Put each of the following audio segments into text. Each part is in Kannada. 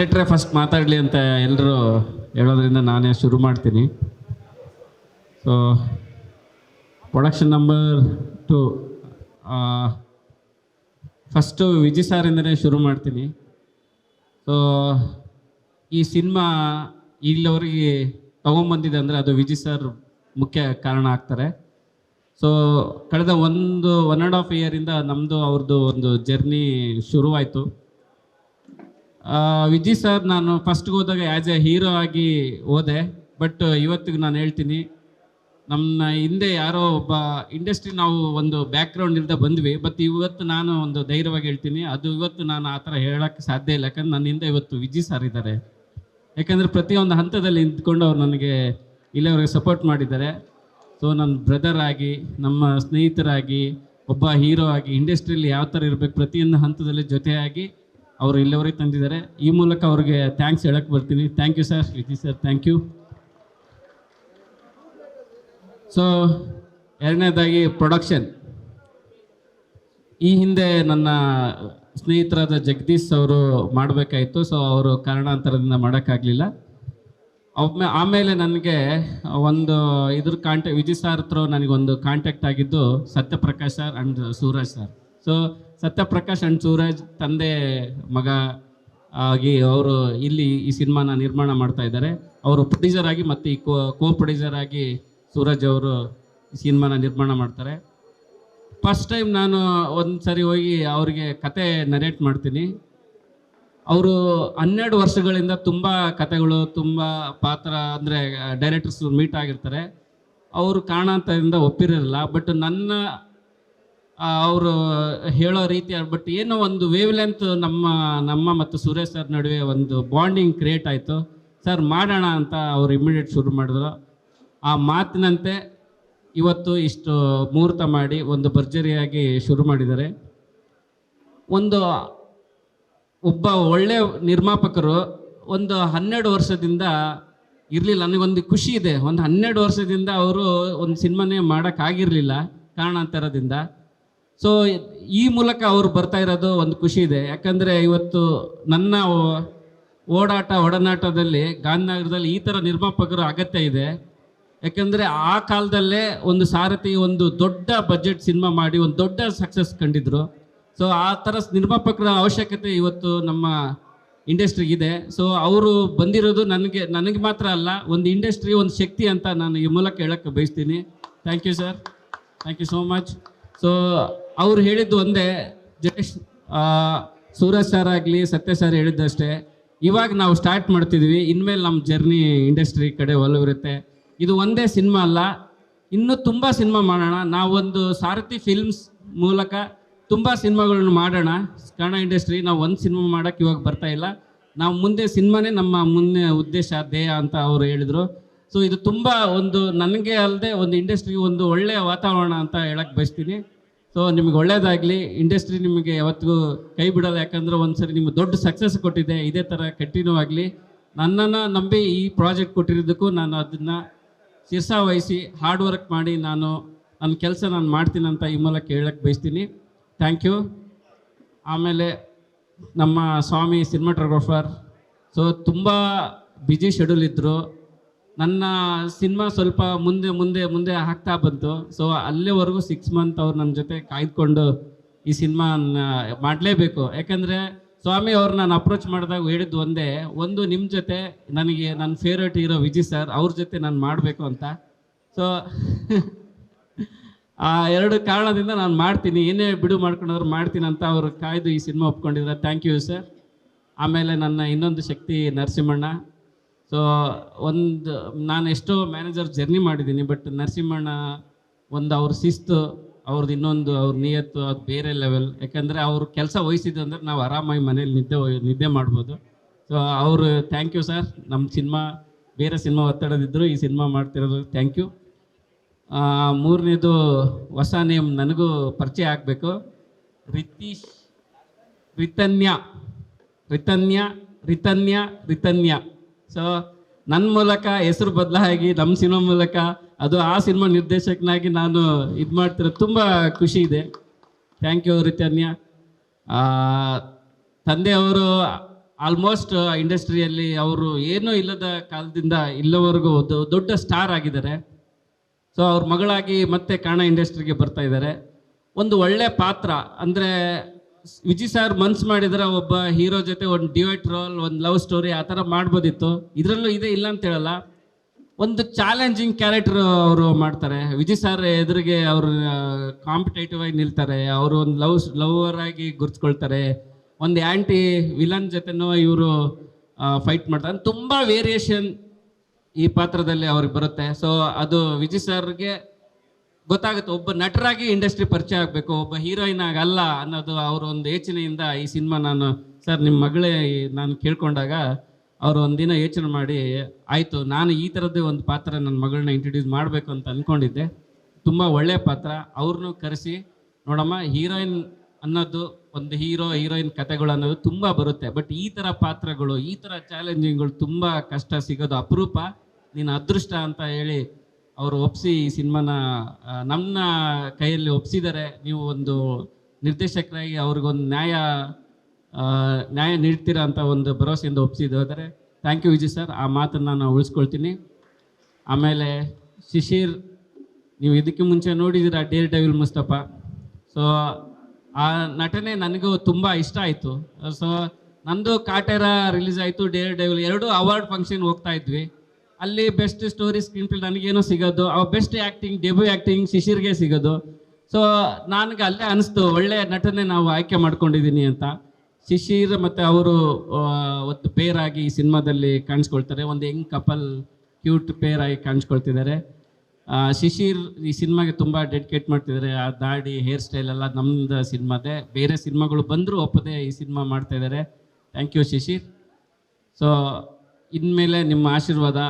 ಡೈರೆಕ್ಟ್ರೇ ಫಸ್ಟ್ ಮಾತಾಡಲಿ ಅಂತ ಎಲ್ಲರೂ ಹೇಳೋದ್ರಿಂದ ನಾನೇ ಶುರು ಮಾಡ್ತೀನಿ. So production number 2 first Vijay ಸಾರಿಂದನೇ ಶುರು ಮಾಡ್ತೀನಿ. ಸೊ ಈ ಸಿನಿಮಾ ಇಲ್ಲಿವರೆಗೆ ತೊಗೊಂಬಂದಿದೆ ಅಂದರೆ ಅದು ವಿಜಯ್ ಸರ್ ಮುಖ್ಯ ಕಾರಣ ಆಗ್ತಾರೆ. ಸೊ ಕಳೆದ 1.5 ಇಯರಿಂದ ನಮ್ಮದು ಅವ್ರದ್ದು ಒಂದು ಜರ್ನಿ ಶುರುವಾಯಿತು. ವಿಜಯ್ ಸರ್ ನಾನು ಫಸ್ಟ್ಗೆ ಹೋದಾಗ ಆ್ಯಸ್ ಎ ಹೀರೋ ಆಗಿ ಹೋದೆ. ಬಟ್ ಇವತ್ತಿಗೆ ನಾನು ಹೇಳ್ತೀನಿ, ನಮ್ಮ ಹಿಂದೆ ಯಾರೋ ಒಬ್ಬ ಇಂಡಸ್ಟ್ರಿ ನಾವು ಒಂದು ಬ್ಯಾಕ್ಗ್ರೌಂಡ್ ಇಲ್ಲದೆ ಬಂದ್ವಿ. ಬಟ್ ಇವತ್ತು ನಾನು ಒಂದು ಧೈರ್ಯವಾಗಿ ಹೇಳ್ತೀನಿ, ಅದು ಇವತ್ತು ನಾನು ಆ ಥರ ಹೇಳೋಕ್ಕೆ ಸಾಧ್ಯ ಇಲ್ಲ. ಯಾಕಂದ್ರೆ ನನ್ನ ಹಿಂದೆ ಇವತ್ತು ವಿಜಯ್ ಸರ್ ಇದ್ದಾರೆ. ಯಾಕಂದರೆ ಪ್ರತಿಯೊಂದು ಹಂತದಲ್ಲಿ ನಿಂತ್ಕೊಂಡು ಅವ್ರು ನನಗೆ ಇಲ್ಲಿವರೆಗೆ ಸಪೋರ್ಟ್ ಮಾಡಿದ್ದಾರೆ. ಸೊ ನನ್ನ ಬ್ರದರ್ ಆಗಿ, ನಮ್ಮ ಸ್ನೇಹಿತರಾಗಿ, ಒಬ್ಬ ಹೀರೋ ಆಗಿ ಇಂಡಸ್ಟ್ರಿಯಲ್ಲಿ ಯಾವ ಥರ ಇರಬೇಕು ಪ್ರತಿಯೊಂದು ಹಂತದಲ್ಲಿ ಜೊತೆಯಾಗಿ ಅವರು ಇಲ್ಲಿವರೆಗೆ ತಂದಿದ್ದಾರೆ. ಈ ಮೂಲಕ ಅವ್ರಿಗೆ ಥ್ಯಾಂಕ್ಸ್ ಹೇಳಕ್ಕೆ ಬರ್ತೀನಿ. Thank you sir, Vijay sir, thank you. So ಎರಡನೇದಾಗಿ ಪ್ರೊಡಕ್ಷನ್. ಈ ಹಿಂದೆ ನನ್ನ ಸ್ನೇಹಿತರಾದ ಜಗದೀಶ್ ಅವರು ಮಾಡಬೇಕಾಯಿತು. ಸೊ ಅವರು ಕಾರಣಾಂತರದಿಂದ ಮಾಡೋಕ್ಕಾಗಲಿಲ್ಲ. ಆಮೇಲೆ ನನಗೆ ಒಂದು ವಿಜಯ್ ಸರ್ ಹತ್ರ ನನಗೊಂದು ಕಾಂಟ್ಯಾಕ್ಟ್ ಆಗಿದ್ದು Satyaprakash sir and Suraj sir. So Satyaprakash and Suraj ತಂದೆ ಮಗ ಆಗಿ ಅವರು ಇಲ್ಲಿ ಈ ಸಿನಿಮಾನ ನಿರ್ಮಾಣ ಮಾಡ್ತಾ ಇದ್ದಾರೆ. ಅವರು ಪ್ರೊಡ್ಯೂಸರ್ ಆಗಿ ಮತ್ತು ಈ ಕೋ ಪ್ರೊಡ್ಯೂಸರ್ ಆಗಿ ಸೂರಜ್ ಅವರು ಈ ಸಿನಿಮಾನ ನಿರ್ಮಾಣ ಮಾಡ್ತಾರೆ. ಫಸ್ಟ್ ಟೈಮ್ ನಾನು ಒಂದು ಸರಿ ಹೋಗಿ ಅವರಿಗೆ ಕತೆ ನರೇಟ್ ಮಾಡ್ತೀನಿ. ಅವರು 12 ವರ್ಷಗಳಿಂದ ತುಂಬ ಕತೆಗಳು, ತುಂಬ ಪಾತ್ರ ಅಂದರೆ ಡೈರೆಕ್ಟರ್ಸ್ ಮೀಟ್ ಆಗಿರ್ತಾರೆ. ಅವರು ಕಾರಣಾಂತರದಿಂದ ಒಪ್ಪಿರಲಿಲ್ಲ. ಬಟ್ ನನ್ನ ಅವರು ಹೇಳೋ ರೀತಿ ಬಟ್ ಏನೋ ಒಂದು ವೇವ್ ಲೆಂತ್ ನಮ್ಮ ಮತ್ತು ಸುರೇಶ್ ಸರ್ ನಡುವೆ ಒಂದು ಬಾಂಡಿಂಗ್ ಕ್ರಿಯೇಟ್ ಆಯಿತು. ಸರ್ ಮಾಡೋಣ ಅಂತ ಅವರು ಇಮಿಡಿಯೇಟ್ ಶುರು ಮಾಡಿದ್ರು. ಆ ಮಾತಿನಂತೆ ಇವತ್ತು ಇಷ್ಟು ಮುಹೂರ್ತ ಮಾಡಿ ಒಂದು ಭರ್ಜರಿಯಾಗಿ ಶುರು ಮಾಡಿದ್ದಾರೆ. ಒಬ್ಬ ಒಳ್ಳೆ ನಿರ್ಮಾಪಕರು ಒಂದು 12 ವರ್ಷದಿಂದ ಇರಲಿಲ್ಲ. ನನಗೊಂದು ಖುಷಿ ಇದೆ, ಒಂದು 12 ವರ್ಷದಿಂದ ಅವರು ಒಂದು ಸಿನಿಮಾನೇ ಮಾಡೋಕ್ಕಾಗಿರಲಿಲ್ಲ ಕಾರಣಾಂತರದಿಂದ. ಸೊ ಈ ಮೂಲಕ ಅವರು ಬರ್ತಾ ಇರೋದು ಒಂದು ಖುಷಿ ಇದೆ. ಯಾಕಂದರೆ ಇವತ್ತು ನನ್ನ ಒಡನಾಟದಲ್ಲಿ ಗಾಂಧಿನಗರದಲ್ಲಿ ಈ ಥರ ನಿರ್ಮಾಪಕರು ಅಗತ್ಯ ಇದೆ. ಯಾಕಂದರೆ ಆ ಕಾಲದಲ್ಲೇ ಒಂದು ಸಾರಥಿ ಒಂದು ದೊಡ್ಡ ಬಜೆಟ್ ಸಿನಿಮಾ ಮಾಡಿ ಒಂದು ದೊಡ್ಡ ಸಕ್ಸಸ್ ಕಂಡಿದ್ರು. ಸೊ ಆ ಥರ ನಿರ್ಮಾಪಕರ ಅವಶ್ಯಕತೆ ಇವತ್ತು ನಮ್ಮ ಇಂಡಸ್ಟ್ರಿಗಿದೆ. ಸೊ ಅವರು ಬಂದಿರೋದು ನನಗೆ ಮಾತ್ರ ಅಲ್ಲ, ಒಂದು ಇಂಡಸ್ಟ್ರಿ, ಒಂದು ಶಕ್ತಿ ಅಂತ ನಾನು ಈ ಮೂಲಕ ಹೇಳೋಕ್ಕೆ ಬಯಸ್ತೀನಿ. Thank you sir, thank you so much. So ಅವ್ರು ಹೇಳಿದ್ದು ಒಂದೇ, ಸೂರಜ್ ಸರ್ ಆಗಲಿ ಸತ್ಯ ಸರ್ ಹೇಳಿದ್ದಷ್ಟೇ, ಇವಾಗ ನಾವು ಸ್ಟಾರ್ಟ್ ಮಾಡ್ತಿದ್ವಿ, ಇನ್ಮೇಲೆ ನಮ್ಮ ಜರ್ನಿ ಇಂಡಸ್ಟ್ರಿ ಕಡೆ ಒಲವಿರುತ್ತೆ. ಇದು ಒಂದೇ ಸಿನಿಮಾ ಅಲ್ಲ, ಇನ್ನೂ ತುಂಬ ಸಿನಿಮಾ ಮಾಡೋಣ. ನಾವೊಂದು ಸಾರಥಿ ಫಿಲ್ಮ್ಸ್ ಮೂಲಕ ತುಂಬ ಸಿನಿಮಾಗಳನ್ನು ಮಾಡೋಣ. ಕನ್ನಡ ಇಂಡಸ್ಟ್ರಿ ನಾವು ಒಂದು ಸಿನಿಮಾ ಮಾಡೋಕ್ಕೆ ಇವಾಗ ಬರ್ತಾ ಇಲ್ಲ. ನಾವು ಮುಂದೆ ಸಿನಿಮಾನೇ ನಮ್ಮ ಮುಂದೆ ಉದ್ದೇಶ, ಧ್ಯೇಯ ಅಂತ ಅವರು ಹೇಳಿದರು. ಸೊ ಇದು ತುಂಬ ಒಂದು ನನಗೆ ಅಲ್ಲದೆ ಒಂದು ಇಂಡಸ್ಟ್ರಿ ಒಂದು ಒಳ್ಳೆಯ ವಾತಾವರಣ ಅಂತ ಹೇಳಕ್ಕೆ ಬಯಸ್ತೀನಿ. ಸೊ ನಿಮಗೆ ಒಳ್ಳೆಯದಾಗಲಿ. ಇಂಡಸ್ಟ್ರಿ ನಿಮಗೆ ಯಾವತ್ತಿಗೂ ಕೈ ಬಿಡೋಲ್ಲ. ಯಾಕಂದರೆ ಒಂದು ಸರಿ ನಿಮಗೆ ದೊಡ್ಡ ಸಕ್ಸಸ್ ಕೊಟ್ಟಿದೆ, ಇದೇ ಥರ ಕಂಟಿನ್ಯೂ ಆಗಲಿ. ನನ್ನನ್ನು ನಂಬಿ ಈ ಪ್ರಾಜೆಕ್ಟ್ ಕೊಟ್ಟಿರೋದಕ್ಕೂ ನಾನು ಅದನ್ನು ಶಿರಸಾವಹಿಸಿ ಹಾರ್ಡ್ ವರ್ಕ್ ಮಾಡಿ ನನ್ನ ಕೆಲಸ ನಾನು ಮಾಡ್ತೀನಿ ಅಂತ ಈ ಮೂಲಕ ಹೇಳಕ್ಕೆ ಬಯಸ್ತೀನಿ. Thank you. ಆಮೇಲೆ ನಮ್ಮ ಸ್ವಾಮಿ ಸಿನಿಮಾಟೋಗ್ರಾಫರ್. ಸೊ ತುಂಬ ಬ್ಯುಸಿ ಶೆಡ್ಯೂಲ್ ಇದ್ದರು. ನನ್ನ ಸಿನಿಮಾ ಸ್ವಲ್ಪ ಮುಂದೆ ಆಗ್ತಾ ಬಂತು. ಸೊ ಅಲ್ಲಿವರೆಗೂ 6 ಮಂತ್ ಅವ್ರು ನನ್ನ ಜೊತೆ ಕಾಯ್ದುಕೊಂಡು ಈ ಸಿನಿಮಾ ಮಾಡಲೇಬೇಕು. ಯಾಕಂದರೆ ಸ್ವಾಮಿ ಅವ್ರು ನಾನು ಅಪ್ರೋಚ್ ಮಾಡಿದಾಗ ಹೇಳಿದ್ದು ಒಂದು ನಿಮ್ಮ ಜೊತೆ ನನಗೆ ನನ್ನ ಫೇವ್ರೇಟ್ ಹೀರೋ ವಿಜಯ್ ಸರ್, ಅವ್ರ ಜೊತೆ ನಾನು ಮಾಡಬೇಕು ಅಂತ. ಸೊ ಆ 2 ಕಾರಣದಿಂದ ನಾನು ಮಾಡ್ತೀನಿ, ಏನೇ ಬಿಡು ಮಾಡ್ಕೊಂಡವ್ರು ಮಾಡ್ತೀನಿ ಅಂತ ಅವರು ಕಾಯ್ದು ಈ ಸಿನಿಮಾ ಒಪ್ಕೊಂಡಿದ್ದಾರೆ. Thank you sir. ಆಮೇಲೆ ನನ್ನ ಇನ್ನೊಂದು ಶಕ್ತಿ ನರಸಿಂಹಣ್ಣ. ಸೊ ನಾನು ಎಷ್ಟೋ ಮ್ಯಾನೇಜರ್ ಜರ್ನಿ ಮಾಡಿದ್ದೀನಿ, ಬಟ್ ನರಸಿಂಹಣ್ಣ ಅವ್ರ ಶಿಸ್ತು, ಅವ್ರದ್ದು ಇನ್ನೊಂದು ಅವ್ರ ನಿಯತ್ತು, ಅದು ಬೇರೆ ಲೆವೆಲ್. ಯಾಕಂದರೆ ಅವ್ರ ಕೆಲಸ ವಹಿಸಿದ್ದು ಅಂದರೆ ನಾವು ಆರಾಮಾಗಿ ಮನೇಲಿ ನಿದ್ದೆ ಮಾಡ್ಬೋದು. ಸೊ ಅವರು ಥ್ಯಾಂಕ್ ಯು ಸರ್. ನಮ್ಮ ಬೇರೆ ಸಿನಿಮಾ ಒತ್ತಡದಿದ್ದರು, ಈ ಸಿನಿಮಾ ಮಾಡ್ತಿರೋದು ಥ್ಯಾಂಕ್ ಯು. ಮೂರನೇದು ಹೊಸ ನೇಮ್ ನನಗೂ ಪರಿಚಯ ಆಗಬೇಕು, ರಿತನ್ಯ. ಸೊ ನನ್ನ ಮೂಲಕ ಹೆಸರು ಬದಲಾಗಿ ನಮ್ಮ ಸಿನಿಮಾ ಮೂಲಕ ಅದು ಆ ಸಿನಿಮಾ ನಿರ್ದೇಶಕನಾಗಿ ನಾನು ಇದು ಮಾಡ್ತಿರೋದು ತುಂಬ ಖುಷಿ ಇದೆ. Thank you Ritanya. ತಂದೆಯವರು ಆಲ್ಮೋಸ್ಟ್ ಇಂಡಸ್ಟ್ರಿಯಲ್ಲಿ ಅವರು ಏನೂ ಇಲ್ಲದ ಕಾಲದಿಂದ ಇಲ್ಲವರೆಗೂ ದೊಡ್ಡ ಸ್ಟಾರ್ ಆಗಿದ್ದಾರೆ. ಸೊ ಅವ್ರ ಮಗಳಾಗಿ ಮತ್ತೆ ಕನ್ನಡ ಇಂಡಸ್ಟ್ರಿಗೆ ಬರ್ತಾ ಇದ್ದಾರೆ. ಒಂದು ಒಳ್ಳೆ ಪಾತ್ರ ಅಂದರೆ ವಿಜಯ್ ಸರ್ ಮನ್ಸು ಮಾಡಿದ್ರೆ ಒಬ್ಬ ಹೀರೋ ಜೊತೆ ಒಂದು ಡಿವೈಟ್ ರೋಲ್, ಒಂದು ಲವ್ ಸ್ಟೋರಿ ಆ ಥರ ಮಾಡ್ಬೋದಿತ್ತು. ಇದರಲ್ಲೂ ಇದೆ, ಇಲ್ಲ ಅಂತ ಹೇಳಲ್ಲ. ಒಂದು ಚಾಲೆಂಜಿಂಗ್ ಕ್ಯಾರೆಕ್ಟರ್ ಅವರು ಮಾಡ್ತಾರೆ. ವಿಜಯ್ ಸರ್ ಎದುರಿಗೆ ಅವರು ಕಾಂಪಿಟೇಟಿವ್ ಆಗಿ ನಿಲ್ತಾರೆ. ಅವರು ಒಂದು ಲವರ್ ಆಗಿ ಗುರ್ಸ್ಕೊಳ್ತಾರೆ. ಒಂದು ಆ್ಯಂಟಿ ವಿಲನ್ ಜೊತೆನೂ ಇವರು ಫೈಟ್ ಮಾಡ್ತಾರೆ. ತುಂಬ ವೇರಿಯೇಷನ್ ಈ ಪಾತ್ರದಲ್ಲಿ ಅವ್ರಿಗೆ ಬರುತ್ತೆ. ಸೊ ಅದು ವಿಜಯ್ ಸರ್ಗೆ ಗೊತ್ತಾಗುತ್ತೆ, ಒಬ್ಬ ನಟರಾಗಿ ಇಂಡಸ್ಟ್ರಿ ಪರಿಚಯ ಆಗಬೇಕು, ಒಬ್ಬ ಹೀರೋಯಿನ್ ಆಗಲ್ಲ ಅನ್ನೋದು ಅವರ ಒಂದು ಯೋಚನೆಯಿಂದ ಈ ಸಿನಿಮಾ ನಾನು ಸರ್ ನಿಮ್ಮ ಮಗಳೇ ನಾನು ಕೇಳ್ಕೊಂಡಾಗ ಅವರು ಒಂದಿನ ಯೋಚನೆ ಮಾಡಿ ಆಯಿತು, ನಾನು ಈ ಥರದ್ದೇ ಒಂದು ಪಾತ್ರ ನನ್ನ ಮಗಳನ್ನ ಇಂಟ್ರಡ್ಯೂಸ್ ಮಾಡಬೇಕು ಅಂತ ಅಂದ್ಕೊಂಡಿದ್ದೆ. ತುಂಬ ಒಳ್ಳೆಯ ಪಾತ್ರ. ಅವ್ರನ್ನೂ ಕರೆಸಿ ನೋಡಮ್ಮ, ಹೀರೋಯಿನ್ ಅನ್ನೋದು ಒಂದು ಹೀರೋಯಿನ್ ಕತೆಗಳು ಅನ್ನೋದು ತುಂಬ ಬರುತ್ತೆ. ಬಟ್ ಈ ಥರ ಪಾತ್ರಗಳು, ಈ ಥರ ಚಾಲೆಂಜಿಂಗ್ಗಳು ತುಂಬ ಕಷ್ಟ ಸಿಗೋದು ಅಪರೂಪ. ನೀನು ಅದೃಷ್ಟ ಅಂತ ಹೇಳಿ ಅವರು ಒಪ್ಪಿಸಿ ಈ ಸಿನಿಮಾನ ನಮ್ಮ ಕೈಯಲ್ಲಿ ಒಪ್ಪಿಸಿದ್ದಾರೆ. ನೀವು ಒಂದು ನಿರ್ದೇಶಕರಾಗಿ ಅವ್ರಿಗೊಂದು ನ್ಯಾಯ ನೀಡ್ತೀರಾ ಅಂತ ಒಂದು ಭರವಸೆಯಿಂದ ಒಪ್ಪಿಸಿದ್ದಾರೆ. Thank you Vijay sir. ಆ ಮಾತನ್ನು ನಾನು ಉಳಿಸ್ಕೊಳ್ತೀನಿ. ಆಮೇಲೆ ಶಿಶಿರ್, ನೀವು ಇದಕ್ಕೆ ಮುಂಚೆ ನೋಡಿದ್ದೀರಾ ಡೇರ್ ಡೆವಿಲ್ ಮುಸ್ತಫಾ. ಸೊ ಆ ನಟನೆ ನನಗೂ ತುಂಬ ಇಷ್ಟ ಆಯಿತು. ಸೊ ನಂದು ಕಾಟೇರ ರಿಲೀಸ್ ಆಯಿತು, ಡೇರ್ ಡೆವಿಲ್ 2 ಅವಾರ್ಡ್ ಫಂಕ್ಷನ್ ಹೋಗ್ತಾ ಇದ್ವಿ. ಅಲ್ಲಿ ಬೆಸ್ಟ್ ಸ್ಟೋರಿ ಸ್ಕ್ರೀನ್ ಪ್ಲೇ ನನಗೇನೋ ಸಿಗೋದು, ಬೆಸ್ಟ್ ಆ್ಯಕ್ಟಿಂಗ್ ಡೆಬ್ಯೂ ಆ್ಯಕ್ಟಿಂಗ್ ಶಿಶಿರ್ಗೆ ಸಿಗೋದು. ಸೊ ನನಗೆ ಅಲ್ಲೇ ಅನಿಸ್ತು, ಒಳ್ಳೆಯ ನಟನೆ ನಾವು ಆಯ್ಕೆ ಮಾಡ್ಕೊಂಡಿದ್ದೀನಿ ಅಂತ. ಶಿಶಿರ್ ಮತ್ತು ಅವರು ಒಂದು ಪೇರ್ ಆಗಿ ಈ ಸಿನಿಮಾದಲ್ಲಿ ಕಾಣಿಸ್ಕೊಳ್ತಾರೆ. ಒಂದು ಯಂಗ್ ಕಪಲ್ ಕ್ಯೂಟ್ ಪೇರ್ ಆಗಿ ಕಾಣಿಸ್ಕೊಳ್ತಿದ್ದಾರೆ. ಶಿಶಿರ್ ಈ ಸಿನಿಮಾಗೆ ತುಂಬ ಡೆಡಿಕೇಟ್ ಮಾಡ್ತಿದ್ದಾರೆ. ಆ ದಾಡಿ, ಹೇರ್ ಸ್ಟೈಲ್ ಎಲ್ಲ ನಮ್ಮದು ಸಿನಿಮಾದೇ. ಬೇರೆ ಸಿನಿಮಾಗಳು ಬಂದರೂ ಒಪ್ಪದೆ ಈ ಸಿನಿಮಾ ಮಾಡ್ತಾಯಿದ್ದಾರೆ. Thank you Shishir. ಸೊ ಇನ್ಮೇಲೆ ನಿಮ್ಮ ಆಶೀರ್ವಾದ.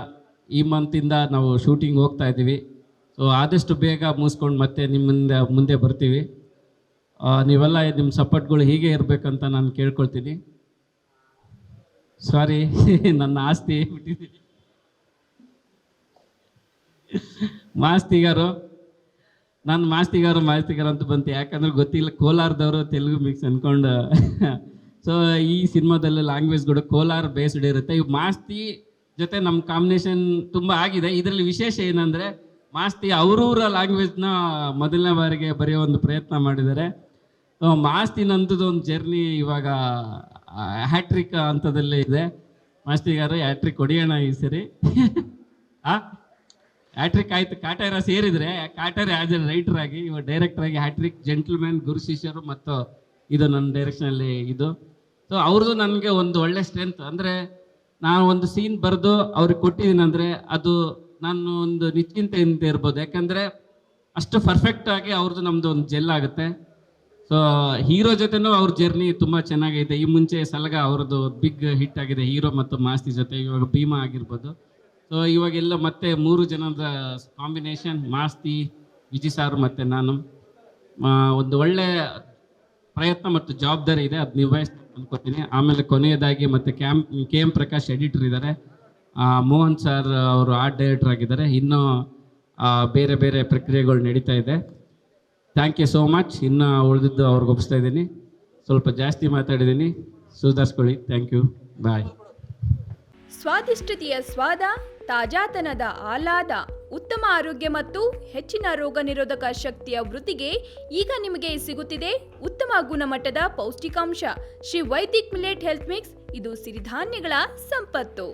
ಈ ಮಂತಿಂದ ನಾವು ಶೂಟಿಂಗ್ ಹೋಗ್ತಾ ಇದ್ದೀವಿ. ಸೊ ಆದಷ್ಟು ಬೇಗ ಮುಗಿಸ್ಕೊಂಡು ಮತ್ತೆ ನಿಮ್ಮಿಂದ ಮುಂದೆ ಬರ್ತೀವಿ. ನೀವೆಲ್ಲ ನಿಮ್ಮ ಸಪೋರ್ಟ್ಗಳು ಹೀಗೆ ಇರಬೇಕಂತ ನಾನು ಕೇಳ್ಕೊಳ್ತೀನಿ. ಸಾರಿ ನನ್ನ ಆಸ್ತಿ ಬಿಟ್ಟಿದ್ದೀನಿ. ಮಾಸ್ತಿಗಾರು ಅಂತ ಬಂತು, ಯಾಕಂದ್ರೆ ಗೊತ್ತಿಲ್ಲ, ಕೋಲಾರದವರು ತೆಲುಗು ಮಿಕ್ಸ್ ಅಂದ್ಕೊಂಡು. ಸೊ ಈ ಸಿನಿಮಾದಲ್ಲಿ ಲ್ಯಾಂಗ್ವೇಜ್ಗಳು ಕೋಲಾರ ಬೇಸ್ಡ್ ಇರುತ್ತೆ. ಈ ಮಾಸ್ತಿ ಜೊತೆ ನಮ್ಮ ಕಾಂಬಿನೇಷನ್ ತುಂಬ ಆಗಿದೆ. ಇದರಲ್ಲಿ ವಿಶೇಷ ಏನಂದರೆ ಮಾಸ್ತಿ ಅವರೂರ ಲ್ಯಾಂಗ್ವೇಜ್ನ ಮೊದಲನೇ ಬಾರಿಗೆ ಬರೆಯೋ ಒಂದು ಪ್ರಯತ್ನ ಮಾಡಿದ್ದಾರೆ. ಸೊ ಮಾಸ್ತಿನಂಥದ್ದು ಒಂದು ಜರ್ನಿ ಇವಾಗ ಹ್ಯಾಟ್ರಿಕ್ ಹಂತದಲ್ಲೇ ಇದೆ. ಮಾಸ್ತಿಗಾರು ಹ್ಯಾಟ್ರಿಕ್ ಹೊಡಿಯೋಣ ಈ ಸರಿ. ಹ್ಯಾಟ್ರಿಕ್ ಆಯಿತು, ಕಾಟೇರ ಸೇರಿದರೆ ಕಾಟೇರ ಆ್ಯಸ್ ಎ ರೈಟರ್ ಆಗಿ, ಇವಾಗ ಡೈರೆಕ್ಟರ್ ಆಗಿ ಹ್ಯಾಟ್ರಿಕ್, ಜೆಂಟಲ್ಮ್ಯಾನ್, ಗುರು ಶಿಷ್ಯರು ಮತ್ತು ಇದು ನನ್ನ ಡೈರೆಕ್ಷನಲ್ಲಿ ಇದು. ಸೊ ಅವ್ರದ್ದು ನನಗೆ ಒಂದು ಒಳ್ಳೆ ಸ್ಟ್ರೆಂತ್. ಅಂದರೆ ನಾನು ಒಂದು ಸೀನ್ ಬರೆದು ಅವ್ರಿಗೆ ಕೊಟ್ಟಿದ್ದೀನಿ ಅಂದರೆ ಅದು ನಾನು ಒಂದು ನಿಶ್ಚಿಂತೆಯಿಂದ ಇರ್ಬೋದು. ಯಾಕಂದರೆ ಅಷ್ಟು ಪರ್ಫೆಕ್ಟಾಗಿ ಅವ್ರದ್ದು ನಮ್ಮದು ಒಂದು ಜೆಲ್ ಆಗುತ್ತೆ. ಸೊ ಹೀರೋ ಜೊತೆನೂ ಅವ್ರ ಜರ್ನಿ ತುಂಬ ಚೆನ್ನಾಗಿದೆ. ಈ ಮುಂಚೆ ಸಲಗ ಅವ್ರದ್ದು ಬಿಗ್ ಹಿಟ್ ಆಗಿದೆ ಹೀರೋ ಮತ್ತು ಮಾಸ್ತಿ ಜೊತೆ. ಇವಾಗ ಭೀಮಾ ಆಗಿರ್ಬೋದು. ಸೊ ಇವಾಗೆಲ್ಲ ಮತ್ತೆ 3 ಜನದ ಕಾಂಬಿನೇಷನ್, ಮಾಸ್ತಿ, ವಿಜಯ್ ಸಾರ್ ಮತ್ತು ನಾನು. ಒಂದು ಒಳ್ಳೆ ಪ್ರಯತ್ನ ಮತ್ತು ಜವಾಬ್ದಾರಿ ಇದೆ, ಅದು ನಿರ್ವಹಿಸ್ತೀನಿ ಅನ್ಕೋತೀನಿ. ಆಮೇಲೆ ಕೊನೆಯದಾಗಿ ಮತ್ತು KM ಪ್ರಕಾಶ್ ಎಡಿಟರ್ ಇದ್ದಾರೆ, ಮೋಹನ್ ಸರ್ ಅವರು ಆರ್ಟ್ ಡೈರೆಕ್ಟರ್ ಆಗಿದ್ದಾರೆ. ಇನ್ನೂ ಬೇರೆ ಬೇರೆ ಪ್ರಕ್ರಿಯೆಗಳು ನಡೀತಾ ಇದೆ. Thank you so much. ಇನ್ನು ಉಳಿದಿದ್ದು ಅವ್ರಿಗೆ ಒಪ್ಪಿಸ್ತಾ ಇದ್ದೀನಿ. ಸ್ವಲ್ಪ ಜಾಸ್ತಿ ಮಾತಾಡಿದ್ದೀನಿ, ಸುಧಾರಿಸ್ಕೊಳ್ಳಿ. ಥ್ಯಾಂಕ್ ಯು, ಬಾಯ್. ಸ್ವಾದಿಷ್ಟತೆಯ ಸ್ವಾದ, ತಾಜಾತನದ ಆಹ್ಲಾದ, ಉತ್ತಮ ಆರೋಗ್ಯ ಮತ್ತು ಹೆಚ್ಚಿನ ರೋಗ ನಿರೋಧಕ ಶಕ್ತಿಯ ವೃದ್ಧಿಗೆ ಈಗ ನಿಮಗೆ ಸಿಗುತ್ತಿದೆ ಉತ್ತಮ ಗುಣಮಟ್ಟದ ಪೌಷ್ಟಿಕಾಂಶ. Shri Vaidik millet health mix. ಇದು ಸಿರಿಧಾನ್ಯಗಳ ಸಂಪತ್ತು.